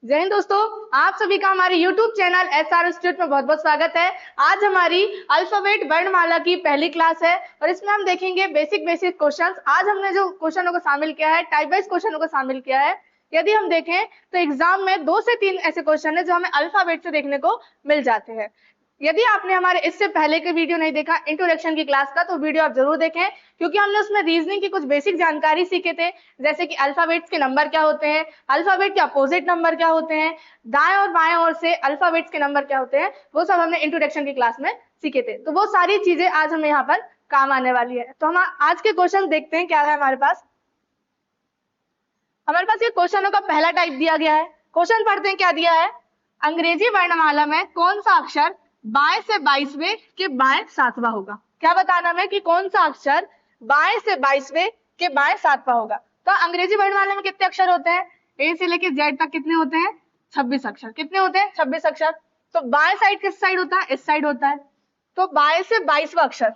जय हिंद दोस्तों, आप सभी का हमारे YouTube चैनल SR इंस्टीट्यूट में बहुत बहुत स्वागत है। आज हमारी अल्फाबेट वर्णमाला की पहली क्लास है और इसमें हम देखेंगे बेसिक क्वेश्चंस। आज हमने जो क्वेश्चनों को शामिल किया है, टाइप वाइज क्वेश्चनों को शामिल किया है। यदि हम देखें तो एग्जाम में 2 से 3 ऐसे क्वेश्चन है जो हमें अल्फाबेट से देखने को मिल जाते हैं। यदि आपने हमारे इससे पहले के वीडियो नहीं देखा इंट्रोडक्शन की क्लास का, तो वीडियो आप जरूर देखें, क्योंकि हमने उसमें रीजनिंग की कुछ बेसिक जानकारी सीखे थे, जैसे कि अल्फाबेट्स के नंबर क्या होते हैं, अल्फाबेट के अपोजिट नंबर क्या होते हैं, दाएं और बाएं ओर से अल्फाबेट्स के नंबर क्या होते हैं, वो सब हमने इंट्रोडक्शन की क्लास में सीखे थे। तो वो सारी चीजें आज हमें यहाँ पर काम आने वाली है। तो हम आज के क्वेश्चन देखते हैं क्या है हमारे पास। ये क्वेश्चनों का पहला टाइप दिया गया है। क्वेश्चन पढ़ते हैं क्या दिया है। अंग्रेजी वर्णमाला में कौन सा अक्षर बाएं से 22वें के बाएं 7वां होगा। क्या बताना है कि कौन सा अक्षर बाएं से 22वें के बाएं 7वां होगा। तो अंग्रेजी वर्णमाला में कितने अक्षर होते हैं, ए से लेके जेड तक कितने होते हैं, 26 अक्षर। कितने होते हैं, 26 अक्षर। तो बाएं साइड किस साइड होता है, इस साइड होता है। तो बाएं से 22वां अक्षर,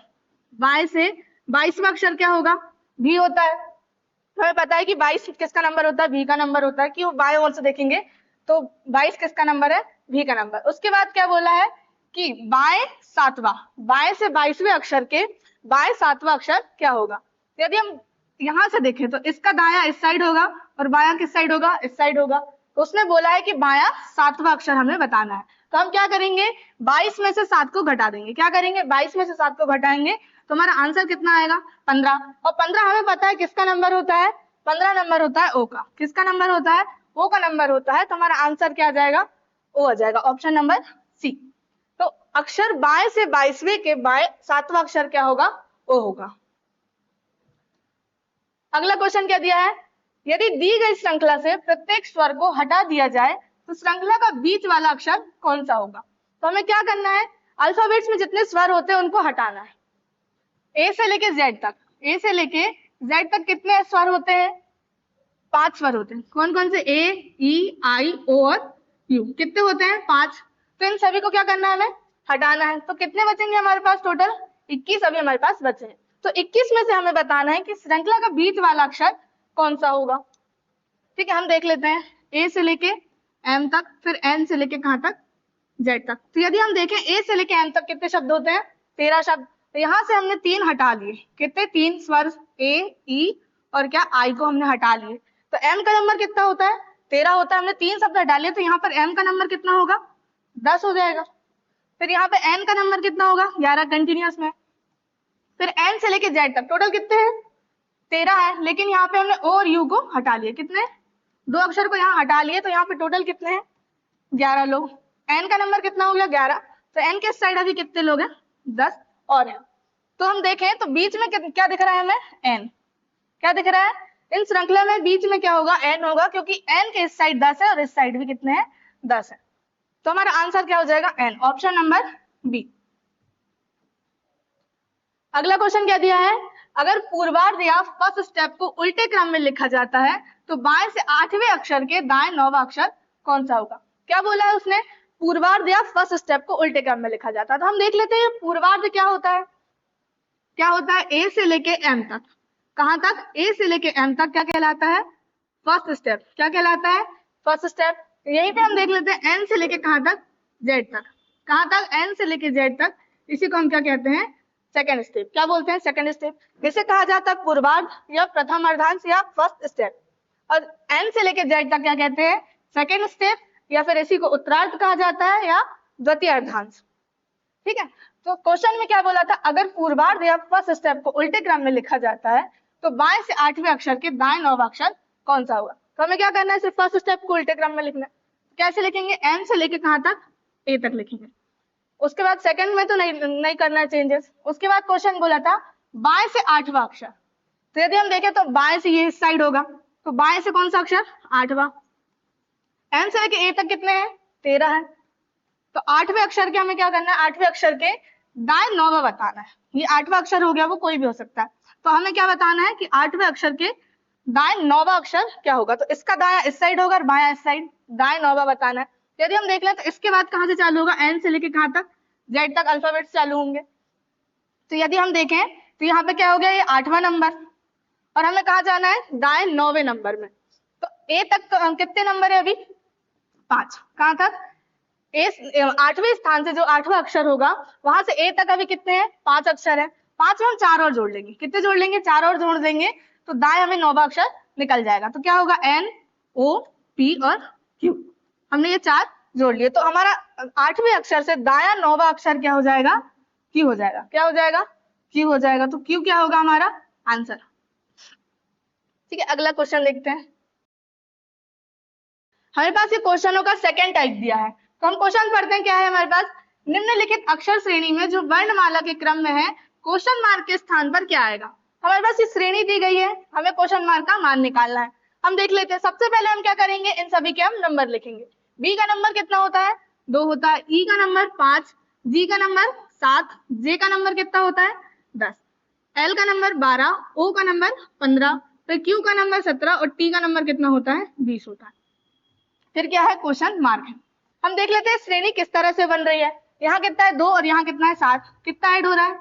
बाएं से 22वां अक्षर क्या होगा, भी होता है। तो हमें पता है कि 22 किसका नंबर होता है, भी का नंबर होता है। कि वो बाएं ओर से देखेंगे तो 22 किसका नंबर है, भी का नंबर। उसके बाद क्या बोला है कि बाएं 7वां, बाएं से 22वें अक्षर के बाएं 7वां अक्षर क्या होगा। यदि हम यहां से देखें तो इसका दायां इस साइड होगा और बायां किस साइड होगा, इस साइड होगा। तो उसने बोला है कि बायां 7वां अक्षर हमें बताना है। तो हम क्या करेंगे, 22 में से 7 को घटा देंगे। क्या करेंगे, 22 में से 7 को घटाएंगे तो हमारा आंसर कितना आएगा, 15। और 15 हमें पता है किसका नंबर होता है, 15 नंबर होता है ओ का। किसका नंबर होता है, ओ का नंबर होता है। तो हमारा आंसर क्या आ जाएगा, ओ आ जाएगा, ऑप्शन नंबर सी। तो अक्षर बाएं से 22वें के बाएं 7वां अक्षर क्या होगा, ओ होगा। अगला क्वेश्चन क्या दिया है, यदि दी गई श्रृंखला से प्रत्येक स्वर को हटा दिया जाए तो श्रृंखला का बीच वाला अक्षर कौन सा होगा। तो हमें क्या करना है, अल्फाबेट्स में जितने स्वर होते हैं उनको हटाना है। ए से लेके जेड तक, ए से लेके जेड तक कितने स्वर होते हैं, 5 स्वर होते हैं। कौन कौन से, ए, ई, आई, ओ और यू। कितने होते हैं, 5। तो इन सभी को क्या करना है, हमें हटाना है। तो कितने बचेंगे हमारे पास, टोटल 21 अभी हमारे पास बचे हैं। तो 21 में से हमें बताना है कि श्रृंखला का बीच वाला अक्षर कौन सा होगा। ठीक है, हम देख लेते हैं ए से लेके एम तक, फिर एन से लेके कहां तक, जेड तक। तो यदि हम देखें ए से लेके एम तक कितने शब्द होते हैं, 13 शब्द। तो यहां से हमने 3 हटा लिए। कितने, 3 स्वर, ए, ई और क्या, आई को हमने हटा लिए। तो एम का नंबर कितना होता है, 13 होता है। हमने 3 शब्द हटा लिए तो यहाँ पर एम का नंबर कितना होगा, 10 हो जाएगा। फिर यहाँ पे एन का नंबर कितना होगा, 11 कंटिन्यूअस में। फिर एन से लेके जेड तक टोटल कितने हैं, 13 है। लेकिन यहाँ पे हमने ओ और यू को हटा लिए। कितने, 2 अक्षर को यहाँ हटा लिए। तो यहाँ पे टोटल कितने हैं, 11 लोग। एन का नंबर कितना हो गया, 11। तो एन के साइड अभी कितने लोग हैं, 10 और है। तो हम देखें तो बीच में क्या दिख रहा है हमें, एन। क्या दिख रहा है, इन श्रृंखला में बीच में क्या होगा, एन होगा, क्योंकि एन के इस साइड 10 है और इस साइड भी कितने हैं, 10 है। तो हमारा आंसर क्या हो जाएगा, एन, ऑप्शन नंबर बी। अगला क्वेश्चन क्या दिया है, अगर पूर्वार्ध या फर्स्ट स्टेप को उल्टे क्रम में लिखा जाता है तो बाएं से 8वें अक्षर के दाएं 9वां अक्षर कौन सा होगा। क्या बोला है उसने, पूर्वार्ध या फर्स्ट स्टेप को उल्टे क्रम में लिखा जाता है। तो हम देख लेते हैं पूर्वार्ध क्या होता है। क्या होता है, ए से लेके एम तक। कहां तक, ए से लेके एम तक क्या कहलाता है, फर्स्ट स्टेप। क्या कहलाता है, फर्स्ट स्टेप। यहीं पे हम देख लेते हैं एन से लेके कहां तक, जेड तक। कहां तक, एन से लेके जेड तक। इसी को हम क्या कहते हैं, सेकेंड स्टेप। क्या बोलते हैं, सेकेंड स्टेप। इसे कहा जाता है पूर्वार्ध या प्रथम अर्धांश या फर्स्ट स्टेप। और एन से लेके जेड तक क्या कहते हैं, सेकेंड स्टेप, या फिर इसी को उत्तरार्ध कहा जाता है या द्वितीय अर्धांश। ठीक है, तो क्वेश्चन में क्या बोला था, अगर पूर्वार्ध या फर्स्ट स्टेप को उल्टे क्रम में लिखा जाता है तो बाएं से 8वें अक्षर के दाएं 9वां अक्षर कौन सा होगा। तो हमें क्या करना है, सिर्फ फर्स्ट स्टेप को उल्टे क्रम में लिखना है। कैसे लिखेंगे, एन से लेके कहां तक, ए तक लिखेंगे। उसके बाद सेकंड में तो नहीं करना है चेंजेस। उसके बाद क्वेश्चन बोला था बाएं से 8वां अक्षर। तो यदि हम देखें तो बाएं से ये इस साइड होगा, तो बाएं से कौन सा अक्षर, 8वां। एन से लेके ए तक कितने हैं, 13 है। तो 8वें अक्षर के हमें क्या करना है, 8वें अक्षर के दाएं 9वां बताना है। ये 8वां अक्षर हो गया, वो कोई भी हो सकता है। तो हमें क्या बताना है कि 8वें अक्षर के दाएं 9वां अक्षर क्या होगा। तो इसका दायां इस साइड होगा और बायां इस साइड, दाएं 9वां बताना है। यदि हम देख लें तो इसके बाद कहां से चालू होगा, एन से लेके कहां तक, जेड तक अल्फाबेट चालू होंगे। तो यदि हम देखें तो यहाँ पे क्या हो गया, ये 8वां नंबर, और हमें कहा जाना है दाएं 9वें नंबर में। तो ए तक कितने नंबर है अभी, 5। कहाँ तक? ए 8वें स्थान से जो 8वां अक्षर होगा वहां से ए तक अभी कितने हैं? 5 अक्षर है। 5 में हम 4 और जोड़ लेंगे। कितने जोड़ लेंगे? 4 और जोड़ देंगे तो दाएं हमें 9वां अक्षर निकल जाएगा। तो क्या होगा? N O P और Q। हमने ये 4 जोड़ लिए तो हमारा 8वें अक्षर से दायां 9वां अक्षर क्या हो जाएगा? Q हो जाएगा। क्या हो जाएगा? Q हो जाएगा। तो Q क्या होगा हमारा आंसर? ठीक है, अगला क्वेश्चन देखते हैं। हमारे पास ये क्वेश्चनों का सेकंड टाइप दिया है, तो हम क्वेश्चन पढ़ते हैं। क्या है हमारे पास? निम्नलिखित अक्षर श्रेणी में जो वर्णमाला के क्रम में है क्वेश्चन मार्क के स्थान पर क्या आएगा? हमारे पास ये श्रेणी दी गई है, हमें क्वेश्चन मार्क का मान निकालना है। हम देख लेते हैं। सबसे पहले हम क्या करेंगे? इन सभी के हम नंबर लिखेंगे। बी का नंबर कितना होता है? 2 होता है। ई का नंबर 5, जी का नंबर 7, जे का नंबर कितना होता है? 10, एल का नंबर 12, ओ का नंबर 15, फिर क्यू का नंबर 17 और टी का नंबर कितना होता है? 20 होता है। फिर क्या है? क्वेश्चन मार्क है। हम देख लेते हैं श्रेणी किस तरह से बन रही है। यहाँ कितना है? 2 और यहाँ कितना है? 7। कितना ऐड हो रहा है?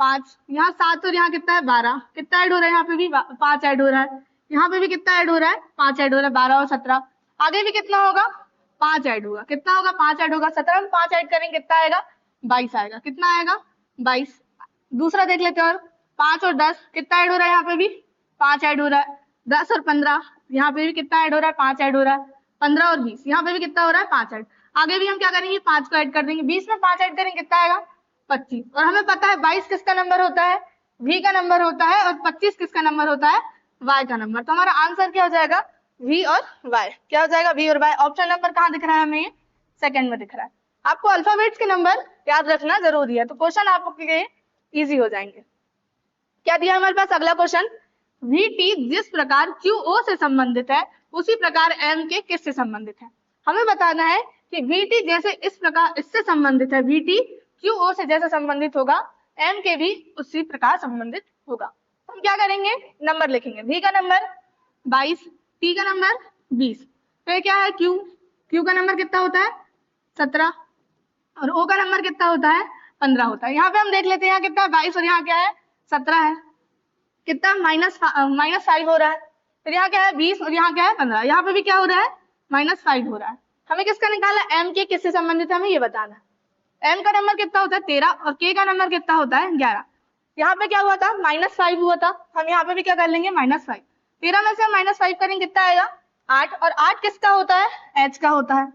5। यहाँ 7 और यहाँ कितना है? 12। कितना ऐड हो रहा है? यहाँ पे भी 5 ऐड हो रहा है। यहाँ पे भी कितना ऐड हो रहा है? 5 ऐड हो रहा है। 12 और 17। आगे भी कितना होगा? 5 ऐड होगा। कितना होगा? 5 ऐड होगा। 17 में 5 ऐड करेंगे कितना आएगा? 22 आएगा। कितना आएगा? 22। दूसरा देख लेते हैं। और 5 और 10 कितना ऐड हो रहा है? यहाँ पे भी 5 ऐड हो रहा है। 10 और 15 यहाँ पे भी कितना ऐड हो रहा है? 5 ऐड हो रहा है। 15 और 20 यहाँ पे भी कितना हो रहा है? 5 ऐड। आगे भी हम क्या करेंगे? 5 को ऐड कर देंगे। 20 में 5 ऐड करेंगे कितना आएगा? 25। और हमें पता है 22 किसका नंबर होता है? V का नंबर होता है। और 25 किसका नंबर होता है? Y का नंबर। तो हमारा आंसर क्या हो जाएगा? V और Y। क्या हो जाएगा? V और Y। ऑप्शन नंबर कहाँ दिख रहा है हमें? सेकंड में दिख रहा है। आपको अल्फाबेट्स के नंबर याद रखना जरूरी है, तो क्वेश्चन आपके लिए इजी हो जाएंगे। क्या दिया हमारे पास? अगला क्वेश्चन, VT जिस प्रकार QO से संबंधित है उसी प्रकार M के किससे संबंधित है? हमें बताना है कि VT जैसे इस प्रकार इससे संबंधित है, VT QO से जैसे संबंधित होगा, M के भी उसी प्रकार संबंधित होगा। हम क्या करेंगे? नंबर लिखेंगे। V का नंबर 22, T का नंबर 20, फिर क्या है? Q का नंबर कितना होता है? 17 और O का नंबर कितना होता है? 15 होता है। यहाँ पे हम देख लेते हैं, यहाँ कितना है? 22 और यहाँ क्या है? 17 है। कितना? -5 हो रहा है। फिर यहाँ क्या है? 20 और यहाँ क्या है? 15। यहाँ पे भी क्या हो रहा है? -5 हो रहा है। हमें किसका निकालना है? M के किससे संबंधित है हमें ये बताना है। M का नंबर कितना होता है? 13 और K का नंबर कितना होता है? 11। यहाँ पे क्या हुआ था? -5 हुआ था। हम यहाँ पे भी क्या कर लेंगे? -5। 13 में से हम -5 करेंगे कितना आएगा? 8। और 8 किसका होता है? H का होता है।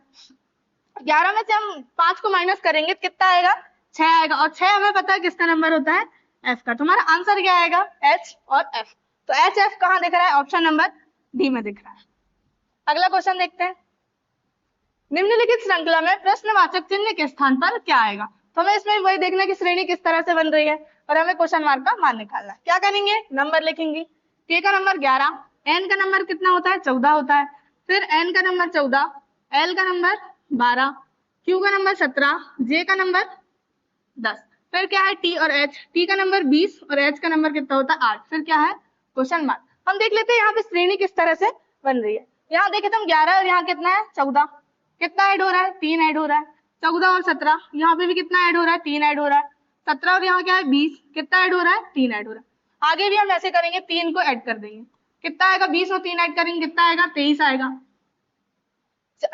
11 में से हम 5 को माइनस करेंगे कितना आएगा? 6 आएगा। और 6 हमें पता है किसका नंबर होता है? F का। तुम्हारा आंसर क्या आएगा? H और F। तो H F कहाँ दिख रहा है? ऑप्शन नंबर डी में दिख रहा है। अगला क्वेश्चन देखते हैं। निम्नलिखित श्रृंखला में प्रश्नवाचक चिन्ह के स्थान पर क्या आएगा? तो हमें इसमें वही देखना है कि श्रेणी किस तरह से बन रही है और हमें क्वेश्चन मार्क का मान निकालना है। क्या करेंगे? नंबर लिखेंगे। K का नंबर 11, N का नंबर कितना होता है? 14 होता है। फिर N का नंबर 14, L का नंबर 12, Q का नंबर 17, J का नंबर 10। फिर क्या है? T और H। T का नंबर 20 और H का नंबर कितना होता है? 8। फिर क्या है? Question mark. हम देख लेते हैं यहाँ पे श्रेणी किस तरह से बन रही है। यहाँ देखे तो हम 11 और यहाँ कितना है? 14। कितना ऐड हो रहा है? 3 ऐड हो रहा है। 14 और 17 यहाँ पे भी कितना ऐड हो रहा है? 3 ऐड हो रहा है। 17 और यहाँ क्या है? 20। कितना ऐड हो रहा है? 3 ऐड हो रहा है। आगे भी हम ऐसे करेंगे, 3 को ऐड कर देंगे। कितना आएगा? 20 और 3 ऐड करेंगे कितना आएगा? 23 आएगा।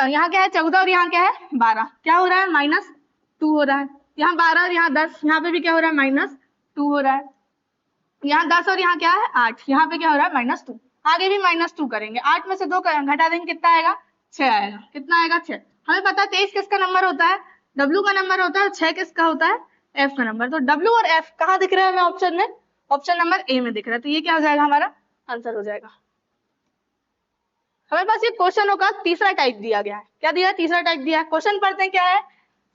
यहाँ क्या है? 14 और यहाँ क्या है? 12। क्या हो रहा है? -2 हो रहा है। यहाँ 12 और यहाँ 10, यहाँ पे भी क्या हो रहा है? -2 हो रहा है। यहाँ 10 और यहाँ क्या है? 8, यहाँ पे क्या हो रहा है? -2। आगे भी -2 करेंगे। 8 में से 2 घटा देंगे कितना आएगा? 6 आएगा। कितना आएगा? 6। हमें पता है 23 किसका नंबर होता है? W का नंबर होता है। 6 किसका होता है? F का नंबर। तो W और F कहाँ दिख रहा है हमें ऑप्शन में? ऑप्शन नंबर ए में दिख रहा है। तो ये क्या हो जाएगा? हमारा आंसर हो जाएगा। हमारे पास ये क्वेश्चनों का तीसरा टाइप दिया गया है। क्या दिया है? तीसरा टाइप दिया है। क्वेश्चन पढ़ते हैं। क्या है?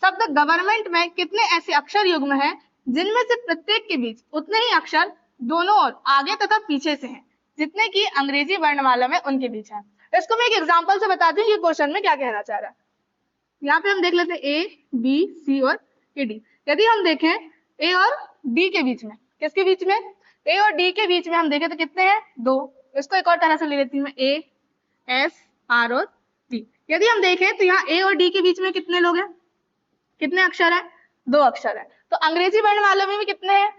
शब्द गवर्नमेंट में कितने ऐसे अक्षर युग्म हैं जिनमें से प्रत्येक के बीच उतने ही अक्षर दोनों ओर आगे तथा पीछे से हैं जितने की अंग्रेजी वर्णमाला में उनके बीच है? इसको मैं एक एग्जांपल से बताती हूँ ये क्वेश्चन में क्या कहना चाह रहा है। यहाँ पे हम देख लेते हैं A, B, C और D। यदि हम देखें A और D के बीच में, किसके बीच में? A और D के बीच में हम देखें तो कितने हैं? 2। इसको एक और तरह से ले लेती हूँ मैं, A, S, R और D। यदि हम देखें तो यहाँ A और D के बीच में कितने लोग हैं? कितने अक्षर है? 2 अक्षर है। तो अंग्रेजी वर्णमाला में भी कितने हैं?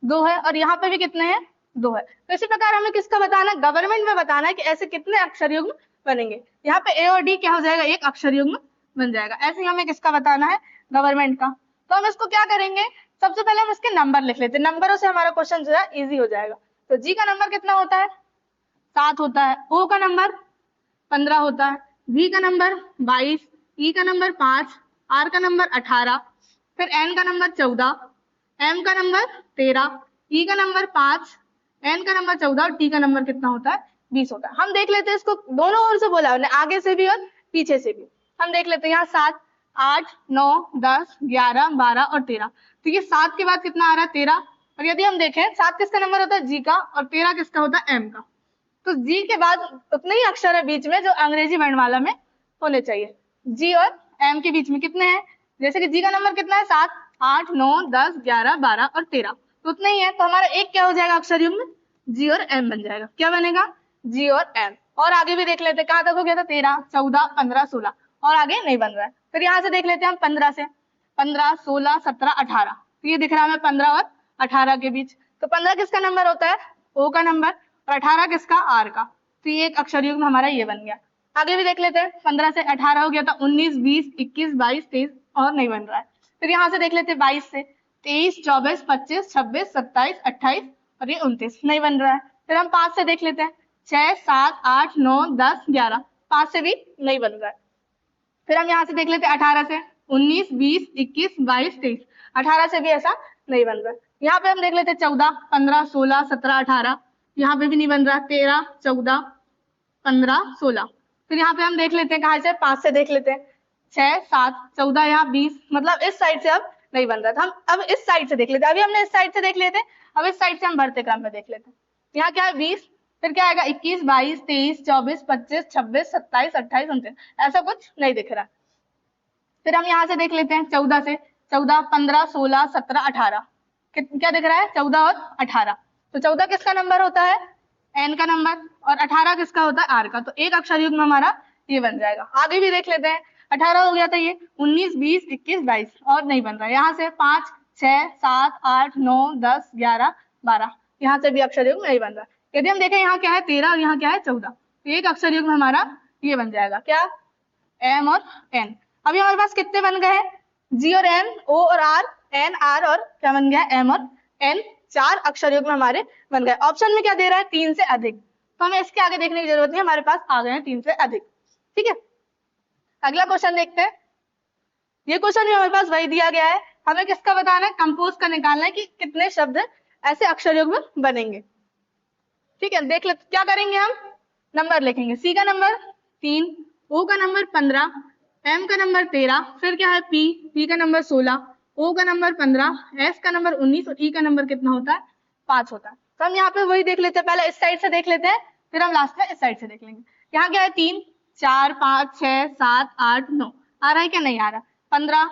2 है। और यहाँ पे भी कितने हैं? 2 है। तो इसी प्रकार हमें किसका बताना है? गवर्नमेंट में बताना है कि ऐसे कितने अक्षर युग्म बनेंगे। यहाँ पे ए और डी क्या हो जाएगा, एक अक्षर युग्म बन जाएगा। ऐसे ही हमें किसका बताना है, गवर्नमेंट का। तो हम इसको क्या करेंगे, सबसे पहले हम इसके नंबर लिख लेते हैं, नंबरों से हमारा क्वेश्चन जो है इजी हो जाएगा। तो जी का नंबर कितना होता है, 7 होता है। ओ का नंबर 15 होता है। वी का नंबर 22, ई का नंबर 5, आर का नंबर 18, फिर एन का नंबर 14, एम का नंबर 13, ई का नंबर 5, एन का नंबर 14 और टी का नंबर कितना होता है, 20 होता है। हम देख लेते हैं इसको, दोनों ओर से बोला हमने, आगे से भी और पीछे से भी। हम देख लेते हैं यहाँ 7, 8, 9, 10, 11, 12 और 13। तो ये 7 के बाद कितना आ रहा है, 13। और यदि हम देखें 7 किसका नंबर होता है, जी का, और 13 किसका होता है, एम का। तो जी के बाद उतने ही अक्षर है बीच में जो अंग्रेजी वर्णमाला में होने चाहिए। जी और एम के बीच में कितने हैं, जैसे कि जी का नंबर कितना है, 7, 8, 9, 10, 11, 12 और 13, तो उतना ही है। तो हमारा एक क्या हो जाएगा अक्षर युग्म, जी और एम बन जाएगा। क्या बनेगा, जी और एम। और आगे भी देख लेते हैं, कहाँ तक हो गया था, 13, 14, 15, 16, और आगे नहीं बन रहा है। फिर यहाँ से देख लेते हैं हम 15 से, 15, 16, 17, 18, तो ये दिख रहा है हमें 15 और 18 के बीच। तो 15 किसका नंबर होता है, ओ का नंबर, और 18 किसका, आर का। तो ये एक अक्षर युग्म हमारा ये बन गया। आगे भी देख लेते हैं, 15 से 18 हो गया था, 19, 20, 21, 22, 23 और नहीं बन रहा है। फिर यहाँ से देख लेते हैं 22 से, 23, 24, 25, 26, 27, 28 और ये 29 नहीं बन रहा है। फिर हम 5 से देख लेते हैं, 6, 7, 8, 9, 10, 11, 5 से भी नहीं बन रहा है। फिर हम यहाँ से देख लेते हैं 18 से, 19, 20, 21, 22, 23, 18 से भी ऐसा नहीं बन रहा है। यहाँ पे हम देख लेते हैं 14, 15, 16, 17, 18, यहाँ पे भी नहीं बन रहा, 13, 14, 15, 16। फिर यहाँ पे हम देख लेते हैं, कहाँ से, 5 से देख लेते हैं, 6, 7, 14, यहाँ 20, मतलब इस साइड से अब नहीं बन रहा था। हम अब इस साइड से देख लेते हैं, अभी हमने इस साइड से देख लेते हैं, अब इस साइड से हम बढ़ते क्रम में देख लेते हैं। यहाँ क्या है, 20, फिर क्या आएगा, 21, 22, 23, 24, 25, 26, 27, 28, 29, ऐसा कुछ नहीं दिख रहा। फिर हम यहाँ से देख लेते हैं 14 से, 14, 15, 16, 17, 18, क्या दिख रहा है, 14 और 18। तो 14 किसका नंबर होता है, एन का नंबर, और 18 किसका होता है, आर का। तो एक अक्षर युग्म हमारा ये बन जाएगा। आगे भी देख लेते हैं, 18 हो गया था ये, 19, 20, 21, 22 और नहीं बन रहा है। यहाँ से 5, 6, 7, 8, 9, 10, 11, 12, यहाँ से भी अक्षर युग्म नहीं बन रहा। यदि हम देखें यहाँ क्या है, 13 और यहाँ क्या है, 14, तो एक अक्षर युग्म हमारा ये बन जाएगा, क्या, एम और एन। अभी हमारे पास कितने बन गए हैं, जी और एम, ओ और आर, एन, आर और क्या बन गया, एम और एन। 4 अक्षर युग्म हमारे बन गए। ऑप्शन में क्या दे रहा है, 3 से अधिक, तो हमें इसके आगे देखने की जरूरत नहीं, हमारे पास आ गए हैं 3 से अधिक। ठीक है, अगला क्वेश्चन देखते हैं। ये क्वेश्चन भी हमारे पास वही दिया गया है, हमें किसका बताना है, कंपोज का निकालना है कि कितने शब्द ऐसे अक्षर युग्म बनेंगे। ठीक है, देख ले क्या करेंगे, हम नंबर लिखेंगे। सी का नंबर 3, ओ का नंबर 15, एम का नंबर 13, फिर क्या है पी का नंबर 16, ओ का नंबर 15, एस का नंबर 19 और ई का नंबर कितना होता है, 5 होता है। तो हम यहाँ पे वही देख लेते हैं, पहले इस साइड से देख लेते हैं, फिर हम लास्ट में इस साइड से देख लेंगे। यहाँ क्या है, 3, 4, 5, 6, 7, 8, 9, आ रहा है क्या, नहीं आ रहा, 15,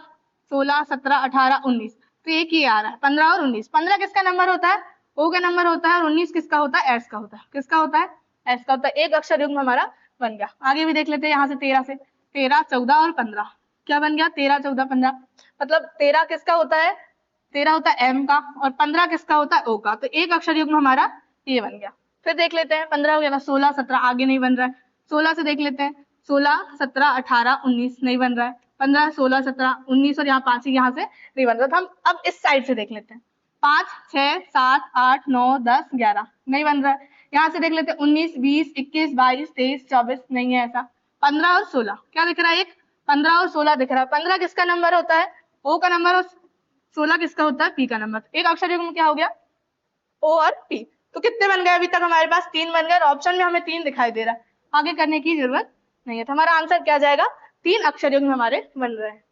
16, 17, 18, 19, तो एक ही आ रहा है 15 और 19। 15 किसका नंबर होता है, ओ का नंबर होता है, और 19 किसका होता है, एस का होता है। किसका होता है, एस का होता है। एक अक्षर युग्म हमारा बन गया। आगे भी देख लेते हैं, यहाँ से 13 से, 13, 14 और 15, क्या बन गया, 13, 14, 15, मतलब 13 किसका होता है, 13 होता है एम का, और 15 किसका होता है, ओ का। तो एक अक्षर युग्म हमारा ये बन गया। फिर देख लेते हैं, 15 हो गया, 16, 17, आगे नहीं बन रहा है। 16 से देख लेते हैं, 16, 17, 18, 19 नहीं बन रहा है। 15, 16, 17, 19 और यहाँ 5 ही यहाँ से नहीं बन रहा। तो हम अब इस साइड से देख लेते हैं, 5, 6, 7, 8, 9, 10, 11 नहीं बन रहा है। यहाँ से देख लेते हैं 19, 20, 21, 22, 23, 24 नहीं है ऐसा। 15 और 16 क्या दिख रहा है, एक 15 और 16 दिख रहा है। 15 किसका नंबर होता है, ओ का नंबर, और 16 किसका होता है, पी का नंबर। एक अक्षर युग्म क्या हो गया, ओ और पी। तो कितने बन गए, अभी तक हमारे पास 3 बन गए, ऑप्शन में हमें 3 दिखाई दे रहा है, आगे करने की जरूरत नहीं है। तो हमारा आंसर क्या जाएगा, 3 अक्षर युग्म हमारे बन रहे हैं।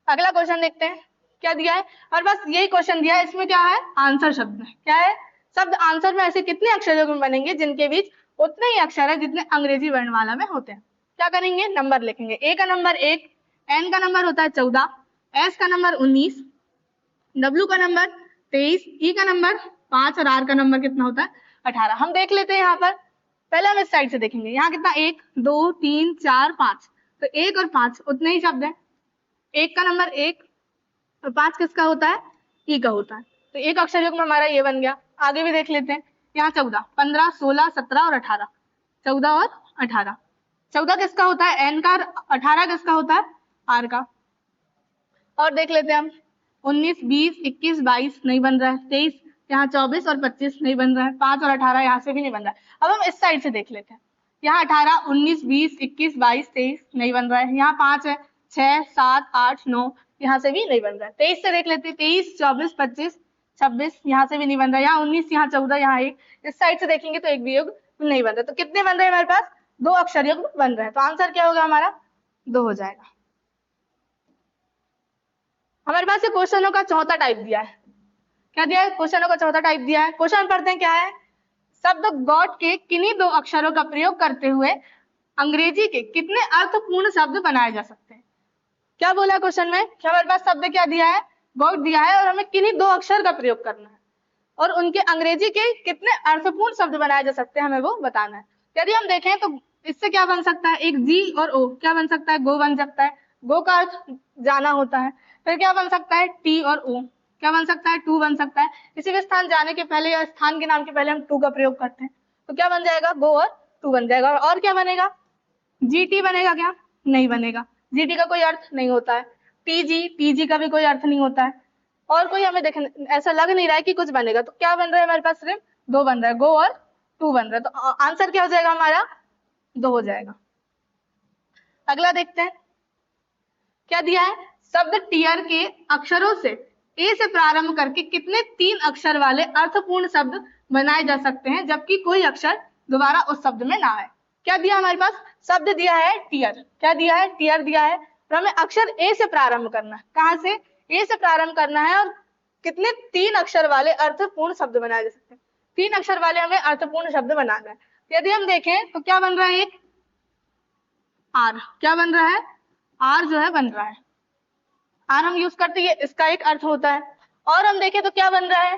अगला क्वेश्चन देखते हैं, क्या दिया है, और बस यही क्वेश्चन दिया है, इसमें क्या है, आंसर शब्द है। क्या है, शब्द आंसर में ऐसे कितने अक्षर युग्म बनेंगे जिनके बीच उतने ही अक्षर है जितने अंग्रेजी वर्णमाला में होते हैं। क्या करेंगे, नंबर लिखेंगे। ए का नंबर 1, एन का नंबर होता है 14, एस का नंबर 19, डब्ल्यू का नंबर 23, ई का नंबर 5 और आर का नंबर कितना होता है, 18। हम देख लेते हैं यहाँ पर, पहले हम इस साइड से देखेंगे, यहाँ कितना, 1, 2, 3, 4, 5, तो 1 और 5 उतने ही शब्द है। 1 का नंबर 1 और 5 किसका होता है, ई का होता है। तो एक अक्षर युग्म हमारा ये बन गया। आगे भी देख लेते हैं, यहाँ 14, 15, 16, 17 और 18, 14 और 18। 14 किसका होता है? n का। 18 किसका होता है? r का। और देख लेते हैं हम 19, 20, 21, 22 नहीं बन रहा है। 23 यहाँ 24 और 25 नहीं बन रहा है। 5 और 18 यहाँ से भी नहीं बन रहा है। अब हम इस साइड से देख लेते हैं। यहाँ 18, 19, 20, 21, 22, 23 नहीं बन रहा है। यहाँ 5 है, 6, 7, 8, 9 यहाँ से भी नहीं बन रहा है। 23 से देख लेते हैं। 23, 24, 25, 26 यहाँ से भी नहीं बन रहा है। यहाँ 19, यहाँ 14, यहाँ 1। इस साइड से देखेंगे तो एक भी योग नहीं बन रहा। तो कितने बन रहे हैं हमारे पास? 2 अक्षर योग बन रहे हैं। तो आंसर क्या होगा हमारा? 2 हो जाएगा। हमारे पास ये क्वेश्चनों का चौथा टाइप दिया है। क्या दिया है? क्वेश्चनों का चौथा टाइप दिया है। क्वेश्चन पढ़ते हैं क्या है। शब्द गॉड के किन्हीं 2 अक्षरों का प्रयोग करते हुए अंग्रेजी के कितने अर्थपूर्ण शब्द बनाए जा सकते हैं? क्या बोला क्वेश्चन में? हमारे पास शब्द क्या दिया है? गॉड दिया है और हमें किन्हीं 2 अक्षर का प्रयोग करना है और उनके अंग्रेजी के कितने अर्थपूर्ण शब्द बनाए जा सकते हैं, हमें वो बताना है। यदि हम देखें तो इससे क्या बन सकता है? एक जी और ओ क्या बन सकता है? गो बन सकता है। गो का अर्थ जाना होता है। फिर क्या बन सकता है? टी और ओ क्या बन सकता है? टू बन सकता है। किसी भी स्थान जाने के पहले या स्थान के नाम के पहले हम टू का प्रयोग करते हैं तो क्या बन जाएगा? गो और टू बन जाएगा। और क्या बनेगा? जीटी बनेगा क्या? नहीं बनेगा। जीटी का कोई अर्थ नहीं होता है। टीजी का भी कोई अर्थ नहीं होता है। और कोई हमें देखने ऐसा लग नहीं रहा है कि कुछ बनेगा। तो क्या बन रहा है हमारे पास? सिर्फ 2 बन रहा है। गो और टू बन रहा है। तो आंसर क्या हो जाएगा हमारा? 2 हो जाएगा। अगला देखते हैं क्या दिया है। शब्द टीयर के अक्षरों से ए से प्रारंभ करके कितने 3 अक्षर वाले अर्थपूर्ण शब्द बनाए जा सकते हैं जबकि कोई अक्षर दोबारा उस शब्द में ना आए? क्या दिया हमारे पास? शब्द दिया है टीयर। क्या दिया है? टीयर दिया है और हमें अक्षर ए से प्रारंभ करना है। कहां से? ए से प्रारंभ करना है और कितने 3 अक्षर वाले अर्थपूर्ण शब्द बनाए जा सकते हैं। 3 अक्षर वाले हमें अर्थपूर्ण शब्द बनाना है। यदि हम देखें तो क्या बन रहा है? एक आर। क्या बन रहा है? आर जो है बन रहा है। आर हम यूज करते हैं, इसका एक अर्थ होता है। और हम देखें तो क्या बन रहा है?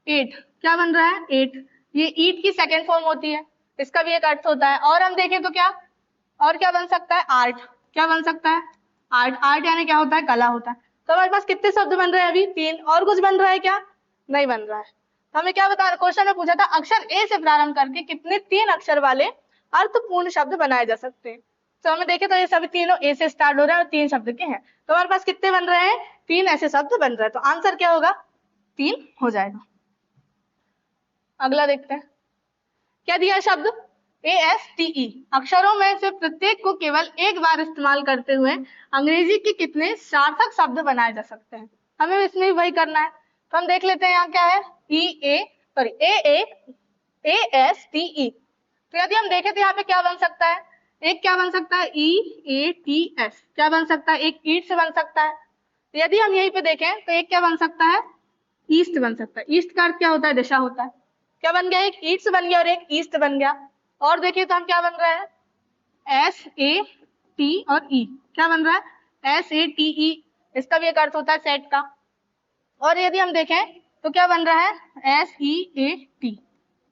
8। क्या बन रहा है? 8। ये ईट की सेकेंड फॉर्म होती है, इसका भी एक अर्थ होता है। और हम देखें तो क्या और क्या बन सकता है? आर्ट। क्या बन सकता है? आर्ट। आर्ट यानी क्या होता है? कला होता है। तो हमारे पास कितने शब्द बन रहे हैं अभी? 3। और कुछ बन रहा है क्या? नहीं बन रहा है। तो हमें क्या बता, क्वेश्चन में पूछा था अक्षर ए से प्रारंभ करके कितने 3 अक्षर वाले अर्थपूर्ण शब्द बनाए जा सकते हैं। तो हमें देखें तो ये सभी तीनों ए से स्टार्ट हो रहे हैं और 3 शब्द के हैं। तो हमारे पास कितने बन रहे हैं? 3 ऐसे शब्द बन रहे हैं। तो आंसर क्या होगा? 3 हो जाएगा। अगला देखते हैं क्या दिया है शब्द ASTE। अक्षरों में से प्रत्येक को केवल एक बार इस्तेमाल करते हुए अंग्रेजी के कितने सार्थक शब्द बनाए जा सकते हैं? हमें इसमें वही करना है। तो हम देख लेते हैं यहाँ क्या है। ASTE। तो यदि हम देखें तो यहाँ पे क्या बन सकता है? एक क्या बन सकता है? EATS। क्या बन सकता है? एक ईट से बन सकता है। तो यदि हम यहीं पे देखें तो एक क्या बन सकता है? ईस्ट बन सकता है। ईस्ट का अर्थ क्या होता है? दिशा होता है। क्या बन गया? एक ईस्ट बन गया और एक ईस्ट बन गया। और देखिए तो हम क्या बन रहा है? SAT और E। क्या बन रहा है? SATE। इसका भी एक अर्थ होता है सेट का। और यदि हम देखें तो क्या बन रहा है? SEAT।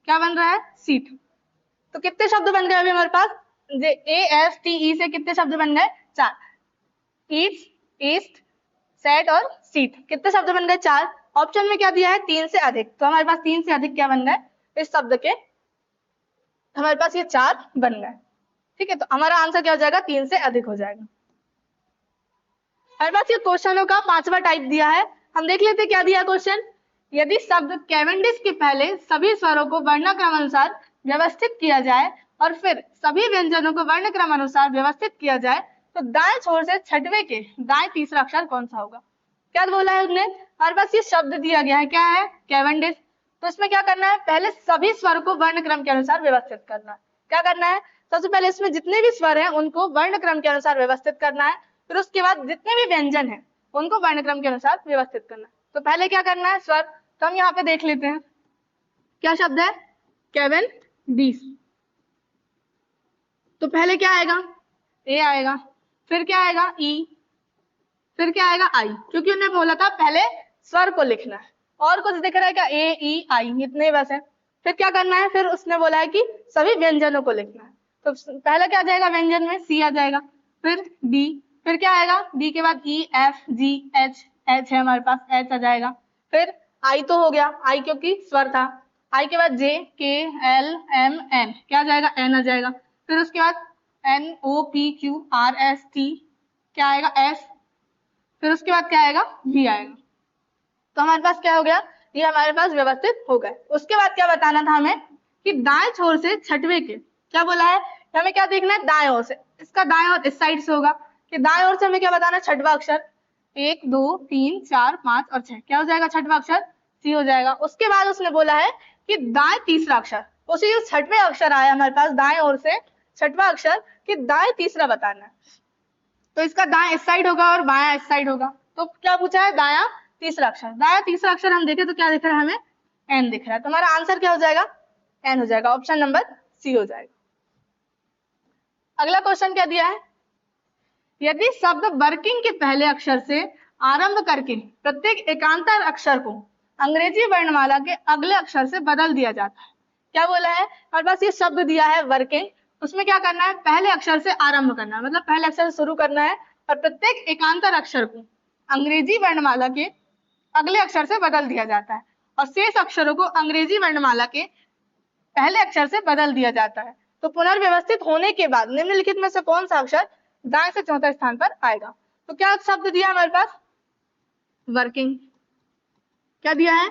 क्या बन रहा है? सीट। तो कितने शब्द बन गए अभी हमारे पास? ASTE से कितने शब्द बन गए? 4। ईस्ट, ईस्ट, सेट और सीट। कितने शब्द बन गए? 4। ऑप्शन में क्या दिया है? 3 से अधिक। तो हमारे पास 3 से अधिक क्या बन गए इस शब्द के? हमारे पास ये 4 बन गए। ठीक है, तो हमारा आंसर क्या हो जाएगा? 3 से अधिक हो जाएगा। हमारे पास ये क्वेश्चनों का 5वां टाइप दिया है। हम देख लेते हैं क्या दिया क्वेश्चन। यदि शब्द कैवेंडिश के पहले सभी स्वरों को वर्णक्रम अनुसार व्यवस्थित किया जाए और फिर सभी व्यंजनों को वर्णक्रम अनुसार व्यवस्थित किया जाए तो दाएं छोर से छठवें के दाएं तीसरा अक्षर कौन सा होगा? क्या बोला है उसने? हमारे पास ये शब्द दिया गया है, क्या है? कैवेंडिश। तो इसमें क्या करना है? पहले सभी स्वर को वर्णक्रम के अनुसार व्यवस्थित करना है। क्या करना है? सबसे पहले इसमें जितने भी स्वर हैं उनको वर्णक्रम के अनुसार व्यवस्थित करना है। फिर उसके बाद जितने भी व्यंजन हैं उनको वर्णक्रम के अनुसार व्यवस्थित करना है। तो पहले क्या करना है? स्वर। तो हम यहाँ पे देख लेते हैं क्या शब्द है? कैवेंडिश। तो पहले क्या आएगा? ए आएगा। फिर क्या आएगा? ई। फिर क्या आएगा? आई। क्योंकि उन्होंने बोला था पहले स्वर को लिखना है। और कुछ दिख रहा है क्या? ए, ई, आई, इतने बस है। फिर क्या करना है? फिर उसने बोला है कि सभी व्यंजनों को लिखना है। तो पहला क्या आ जाएगा व्यंजन में? सी आ जाएगा। फिर डी। फिर क्या आएगा? डी के बाद ई, एफ, जी, एच। एच है हमारे पास, एच आ जाएगा। फिर आई तो हो गया, आई क्योंकि स्वर था। आई के बाद जे, के, एल, एम, एन, क्या आ जाएगा, एन आ जाएगा। फिर उसके बाद N, O, P, Q, R, S, T, क्या आएगा, एस। फिर उसके बाद क्या आएगा, वी आएगा। तो हमारे पास क्या हो गया, ये हमारे पास व्यवस्थित हो गए। उसके बाद क्या बताना था हमें कि दाएं छोर से छठवें के, क्या बोला है, हमें क्या देखना है, दाएं ओर से, इसका दाएं ओर इस साइड से होगा, कि दाएं ओर से हमें क्या बताना है, छठवां अक्षर, 1 2 3 4 5 और 6, क्या हो जाएगा, छठवां अक्षर सी हो जाएगा। उसके बाद उसने बोला है कि दाएं तीसरा अक्षर, उसी जो छठवें अक्षर आया हमारे पास दाएं ओर से छठवां अक्षर, कि दाएं तीसरा बताना है। तो इसका दाएं इस साइड होगा और बायां इस साइड होगा। तो क्या पूछा है, दायां तीसरा अक्षर। दायां तीसरा अक्षर हम देखें तो क्या दिख रहा है, हमें एन दिख रहा है। तो हमारा आंसर क्या हो जाएगा, एन हो जाएगा, ऑप्शन नंबर सी हो जाएगा। अगला क्वेश्चन क्या दिया है, यदि शब्द वर्किंग के पहले अक्षर से आरंभ करके प्रत्येक एकांतर अक्षर को अंग्रेजी वर्णमाला के अगले अक्षर से बदल दिया जाता है। क्या बोला है, हमारे पास ये शब्द दिया है वर्किंग, उसमें क्या करना है, पहले अक्षर से आरंभ करना है, मतलब पहले अक्षर से शुरू करना है और प्रत्येक एकांतर अक्षर को अंग्रेजी वर्णमाला के अगले अक्षर से बदल दिया जाता है और शेष अक्षरों को अंग्रेजी वर्णमाला के पहले अक्षर से बदल दिया जाता है। तो पुनर्व्यवस्थित होने के बाद निम्नलिखित में से कौन सा अक्षर दाएं से चौथे स्थान पर आएगा। तो क्या शब्द दिया हमारे पास, वर्किंग, क्या दिया है,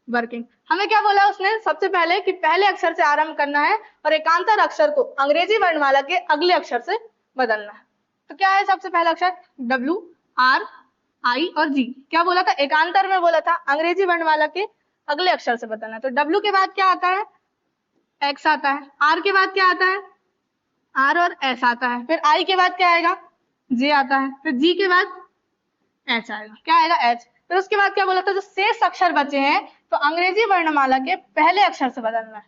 वर्किंग। हमें क्या बोला उसने, सबसे पहले कि पहले अक्षर से आरंभ करना है और एकांतर अक्षर को अंग्रेजी वर्णमाला के अगले अक्षर से बदलना है। तो क्या है सबसे पहला अक्षर, डब्ल्यू, आर, आई और जी। क्या बोला था, एकांतर में बोला था अंग्रेजी वर्णमाला के अगले अक्षर से बदलना है। तो डब्ल्यू के बाद क्या आता है, एक्स आता है। आर के बाद क्या आता है, आर और एस आता है। फिर आई के बाद क्या आएगा, जे आता है। फिर जी के बाद एच आएगा, क्या आएगा, एच। फिर उसके बाद क्या बोला था, जो शेष अक्षर बचे हैं तो अंग्रेजी वर्णमाला के पहले अक्षर से बदलना है।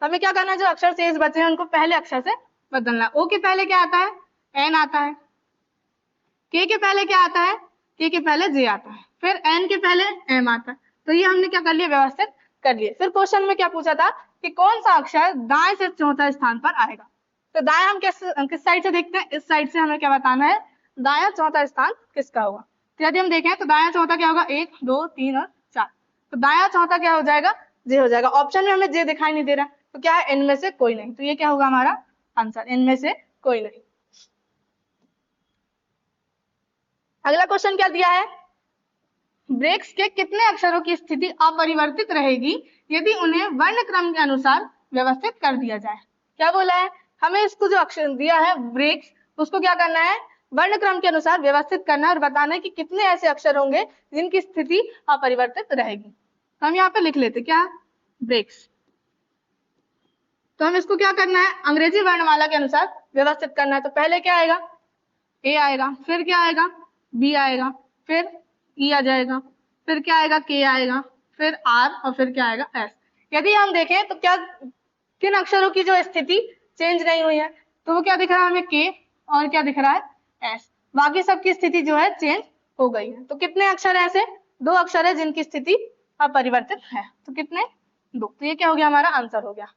तो हमें क्या करना है, जो अक्षर शेष बचे हैं उनको पहले अक्षर से बदलना है। ओ के पहले क्या आता है, एन आता है। के पहले क्या आता है, के पहले जे आता है। फिर एन के पहले एम आता है। तो ये हमने क्या कर लिया, व्यवस्थित कर लिए। फिर क्वेश्चन में क्या पूछा था कि कौन सा अक्षर दाएं से चौथा स्थान पर आएगा। तो दाएं हम किस साइड से देखते हैं, इस साइड से हमें क्या बताना है, दायां चौथा स्थान किसका होगा। तो यदि हम देखें तो दायां चौथा क्या होगा, 1 2 3 और 4। तो दायां चौथा क्या हो जाएगा, जे हो जाएगा। ऑप्शन में हमें जे दिखाई नहीं दे रहा, तो क्या है, इनमें से कोई नहीं। तो ये क्या होगा हमारा आंसर, इनमें से कोई नहीं। अगला क्वेश्चन क्या दिया है, ब्रेक्स के कितने अक्षरों की स्थिति अपरिवर्तित रहेगी यदि उन्हें वर्ण क्रम के अनुसार व्यवस्थित कर दिया जाए। क्या बोला है, हमें इसको जो अक्षर दिया है ब्रेक्स, उसको क्या करना है, वर्ण क्रम के अनुसार व्यवस्थित करना है और बताना है कि कितने ऐसे अक्षर होंगे जिनकी स्थिति अपरिवर्तित रहेगी। तो हम यहाँ पे लिख लेते क्या, ब्रेक्स। तो हम इसको क्या करना है, अंग्रेजी वर्णमाला के अनुसार व्यवस्थित करना है। तो पहले क्या आएगा, ए आएगा। फिर क्या आएगा, बी आएगा। फिर ई आ जाएगा। फिर क्या आएगा, के आएगा। फिर आर और फिर क्या आएगा, एस। यदि हम देखें तो क्या किन अक्षरों की जो स्थिति चेंज नहीं हुई है, तो वो क्या दिख रहा है हमें, के और क्या दिख रहा है, एस। बाकी सबकी स्थिति जो है चेंज हो गई है। तो कितने अक्षर है ऐसे, 2 अक्षर है जिनकी स्थिति अपरिवर्तित है। तो कितने, 2। तो ये क्या हो गया, हमारा आंसर हो गया।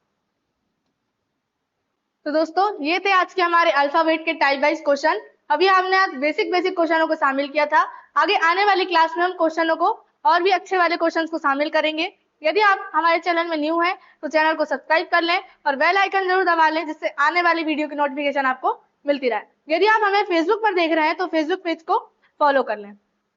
तो दोस्तों ये थे आज के हमारे अल्फाबेट के टाइप वाइज क्वेश्चन। अभी हमने आज बेसिक क्वेश्चनों को शामिल किया था। आगे आने वाली क्लास में हम क्वेश्चनों को और भी अच्छे वाले क्वेश्चंस को शामिल करेंगे। यदि आप हमारे चैनल में न्यू हैं तो चैनल को सब्सक्राइब कर लें और बेल आइकन जरूर दबा लें, जिससे आने वाली वीडियो की नोटिफिकेशन आपको मिलती रहे। यदि आप हमें फेसबुक पर देख रहे हैं तो फेसबुक पेज को फॉलो कर लें।